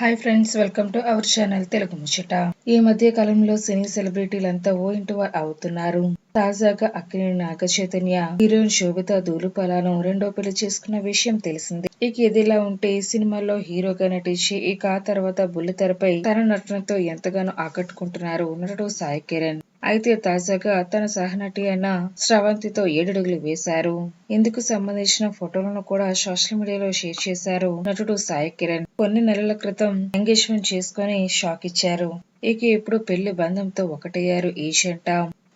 Hi friends, welcome to our channel Telugu ముచ్చట. ఈ మధ్య కాలంలో సినీ సెలబ్రిటీలంతా ఓ ఇంటి వారు అవుతున్నారు. తాజాగా అక్కినేని నాగ చైతన్య హీరోయిన్ శోభితా ధూళిపాలను రెండో పెళ్లి చేసుకున్న విషయం తెలిసిందే. ఇక ఇదిలా ఉంటే సినిమాల్లో హీరోగా నటించి ఇక ఆ తర్వాత బుల్లితెరపై తన నటనతో ఎంతగానో ఆకట్టుకుంటున్నారు నటుడు సాయి కిరణ్. అయితే తాజాగా తన సహనటి అయిన శ్రవంతితో 7 అడుగులు వేశారు. ఇందుకు సంబంధించిన ఫోటోలను కూడా సోషల్ మీడియాలో షేర్ చేశారు నటుడు సాయి కిరణ్. కొన్ని నెలల క్రితం ఎంగేజ్మెంట్ చేసుకుని షాక్ ఇచ్చారు. ఇక ఇప్పుడు పెళ్లి బంధంతో ఒకటయ్యారు ఈ జంట.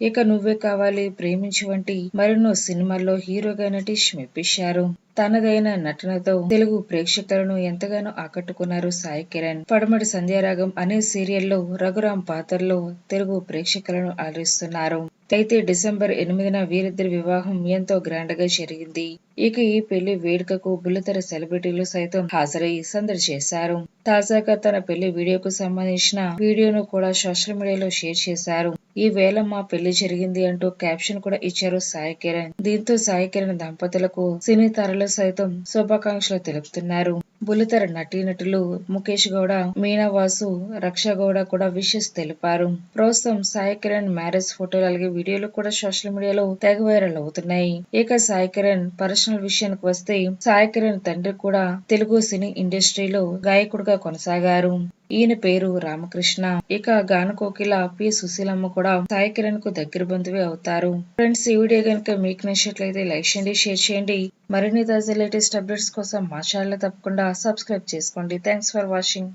ఇక నువ్వే కావాలి, ప్రేమించి వంటి మరెన్నో సినిమాల్లో హీరోగా నటించి మెప్పించారు. తనదైన నటనతో తెలుగు ప్రేక్షకులను ఎంతగానో ఆకట్టుకున్నారు సాయి కిరణ్. పడమటి సంధ్యారాగం అనే సీరియల్లో రఘురాం పాత్రలో తెలుగు ప్రేక్షకులను అలరిస్తున్నారు. అయితే డిసెంబర్ 8న వీరిద్దరి వివాహం ఎంతో గ్రాండ్ గా జరిగింది. ఇక ఈ పెళ్లి వేడుకకు బుల్లితెర సెలబ్రిటీలు సైతం హాజరై సందడి చేశారు. తాజాగా తన పెళ్లి వీడియోకు సంబంధించిన వీడియోను కూడా సోషల్ మీడియాలో షేర్ చేశారు. ఈ వేళ మా పెళ్లి జరిగింది అంటూ క్యాప్షన్ కూడా ఇచ్చారు సాయి కిరణ్. దీంతో సాయి కిరణ్ దంపతులకు సినీ తారలు సైతం శుభాకాంక్షలు తెలుపుతున్నారు. బుల్లితెర నటీనటులు ముఖేష్ గౌడ, మీనా వాసు, రక్ష గౌడ కూడా విషెస్ తెలిపారు. ప్రస్తుతం సాయి కిరణ్ మ్యారేజ్ ఫోటోలు అలాగే వీడియోలు కూడా సోషల్ మీడియాలో తెగ వైరల్ అవుతున్నాయి. ఇక సాయి కిరణ్ పర్సనల్ విషయానికి వస్తే, సాయి కిరణ్ తండ్రి కూడా తెలుగు సినీ ఇండస్ట్రీలో గాయకుడిగా కొనసాగారు. ఈయన పేరు రామకృష్ణ. ఇక గాన కోకిల పి సుశీలమ్మ కూడా సాయి కిరణ్ కు దగ్గర బంధువే అవుతారు. ఫ్రెండ్స్, ఈ వీడియో కనుక మీకు నచ్చినట్లయితే లైక్ చేయండి, షేర్ చేయండి. మరిన్ని తాజా లేటెస్ట్ అప్డేట్స్ కోసం మా ఛానల్ తప్పకుండా సబ్స్క్రైబ్ చేసుకోండి. Thanks for watching.